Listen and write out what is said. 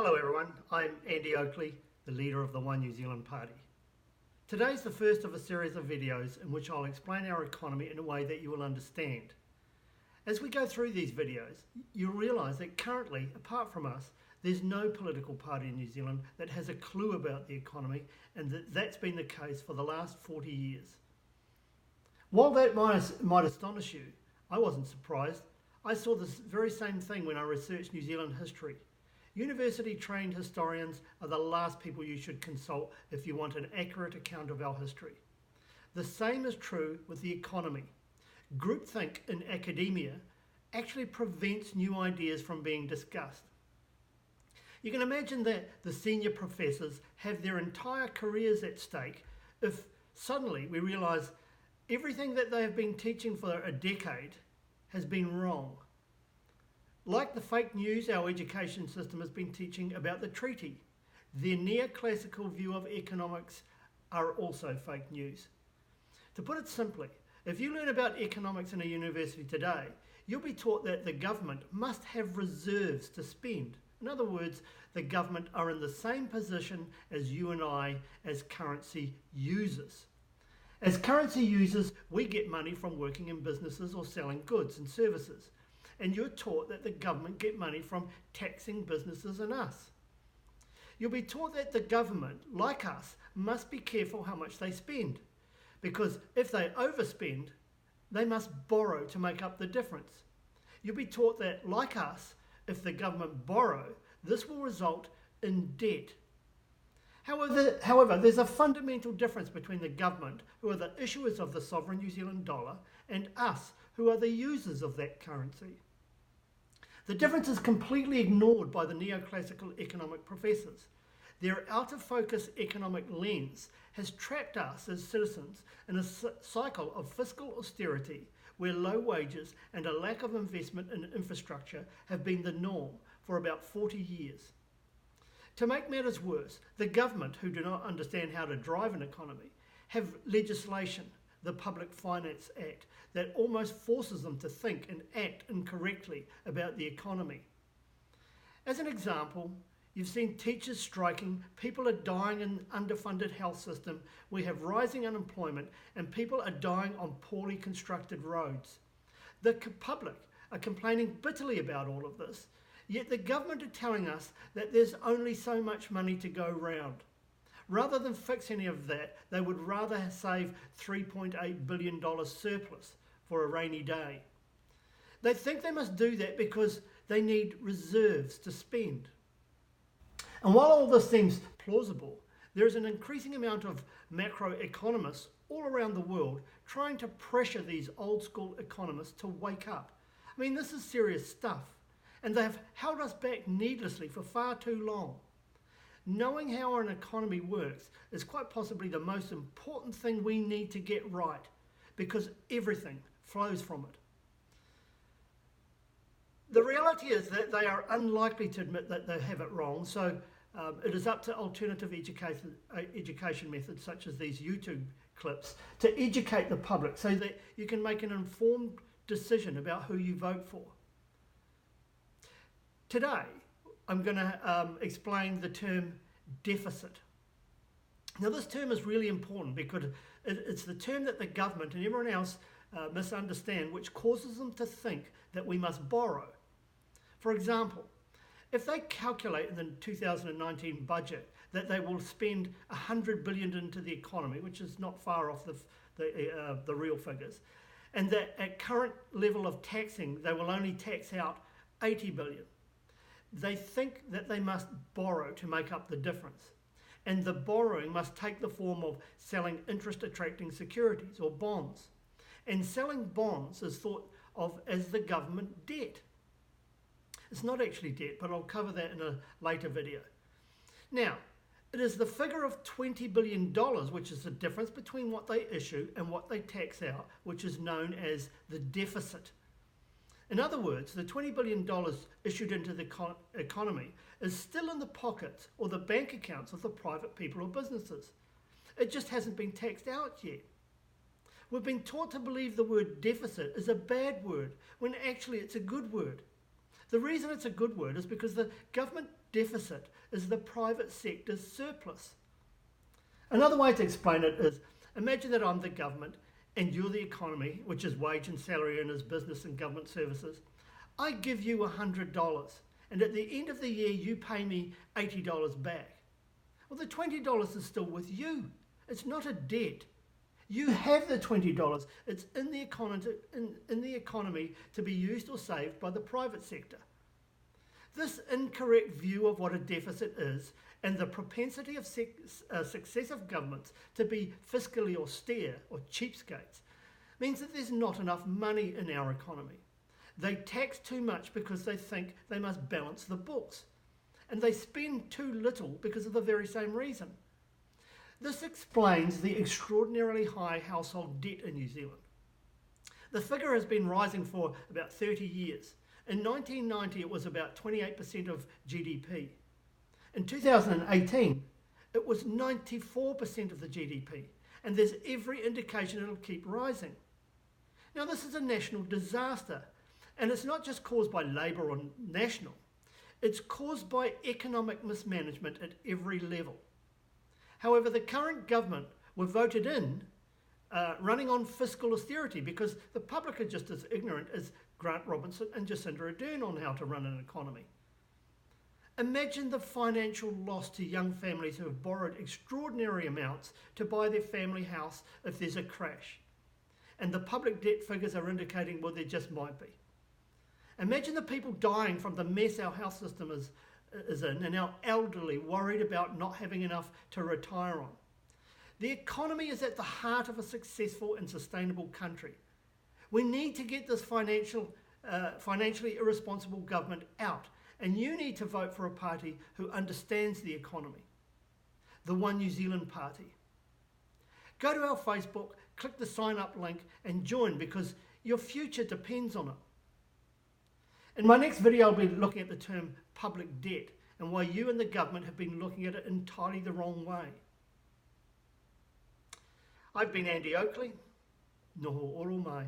Hello everyone, I'm Andy Oakley, the leader of the One New Zealand Party. Today's the first of a series of videos in which I'll explain our economy in a way that you will understand. As we go through these videos, you'll realise that currently, apart from us, there's no political party in New Zealand that has a clue about the economy, and that's been the case for the last 40 years. While that might astonish you, I wasn't surprised. I saw this very same thing when I researched New Zealand history. University-trained historians are the last people you should consult if you want an accurate account of our history. The same is true with the economy. Groupthink in academia actually prevents new ideas from being discussed. You can imagine that the senior professors have their entire careers at stake if suddenly we realise everything that they have been teaching for a decade has been wrong. Like the fake news our education system has been teaching about the treaty, their neoclassical view of economics are also fake news. To put it simply, if you learn about economics in a university today, you'll be taught that the government must have reserves to spend. In other words, the government are in the same position as you and I as currency users. As currency users, we get money from working in businesses or selling goods and services. And you're taught that the government get money from taxing businesses and us. You'll be taught that the government, like us, must be careful how much they spend, because if they overspend, they must borrow to make up the difference. You'll be taught that, like us, if the government borrow, this will result in debt. However, there's a fundamental difference between the government, who are the issuers of the sovereign New Zealand dollar, and us, who are the users of that currency. The difference is completely ignored by the neoclassical economic professors. Their out-of-focus economic lens has trapped us as citizens in a cycle of fiscal austerity where low wages and a lack of investment in infrastructure have been the norm for about 40 years. To make matters worse, the government, who do not understand how to drive an economy, have legislation, the Public Finance Act, that almost forces them to think and act incorrectly about the economy. As an example, you've seen teachers striking, people are dying in an underfunded health system, we have rising unemployment, and people are dying on poorly constructed roads. The public are complaining bitterly about all of this, yet the government are telling us that there's only so much money to go round. Rather than fix any of that, they would rather save $3.8 billion surplus for a rainy day. They think they must do that because they need reserves to spend. And while all this seems plausible, there is an increasing amount of macroeconomists all around the world trying to pressure these old school economists to wake up. I mean, this is serious stuff, and they have held us back needlessly for far too long. Knowing how an economy works is quite possibly the most important thing we need to get right, because everything flows from it. The reality is that they are unlikely to admit that they have it wrong, so it is up to alternative education methods such as these YouTube clips to educate the public so that you can make an informed decision about who you vote for. Today, I'm going to explain the term deficit. Now, this term is really important because it's the term that the government and everyone else misunderstand, which causes them to think that we must borrow. For example, if they calculate in the 2019 budget that they will spend $100 billion into the economy, which is not far off the real figures, and that at current level of taxing they will only tax out $80 billion. They think that they must borrow to make up the difference. And the borrowing must take the form of selling interest-attracting securities or bonds. And selling bonds is thought of as the government debt. It's not actually debt, but I'll cover that in a later video. Now, it is the figure of $20 billion, which is the difference between what they issue and what they tax out, which is known as the deficit. In other words, the $20 billion issued into the economy is still in the pockets or the bank accounts of the private people or businesses. It just hasn't been taxed out yet. We've been taught to believe the word deficit is a bad word when actually it's a good word. The reason it's a good word is because the government deficit is the private sector's surplus. Another way to explain it is, imagine that I'm the government and you're the economy, which is wage and salary earners, business and government services. I give you $100, and at the end of the year you pay me $80 back. Well, the $20 is still with you. It's not a debt. You have the $20. It's in the economy to be used or saved by the private sector. This incorrect view of what a deficit is and the propensity of successive governments to be fiscally austere or cheapskates means that there's not enough money in our economy. They tax too much because they think they must balance the books, and they spend too little because of the very same reason. This explains the extraordinarily high household debt in New Zealand. The figure has been rising for about 30 years. In 1990, it was about 28% of GDP. In 2018, it was 94% of the GDP, and there's every indication it'll keep rising. Now, this is a national disaster, and it's not just caused by Labour or National. It's caused by economic mismanagement at every level. However, the current government were voted in running on fiscal austerity because the public are just as ignorant as Grant Robinson and Jacinda Ardern on how to run an economy. Imagine the financial loss to young families who have borrowed extraordinary amounts to buy their family house if there's a crash. And the public debt figures are indicating, well, there just might be. Imagine the people dying from the mess our health system is in, and our elderly worried about not having enough to retire on. The economy is at the heart of a successful and sustainable country. We need to get this financially irresponsible government out, and you need to vote for a party who understands the economy, the One New Zealand Party. Go to our Facebook, click the sign up link and join, because your future depends on it. In my next video, I'll be looking at the term public debt and why you and the government have been looking at it entirely the wrong way. I've been Andy Oakley. Noho oro mai.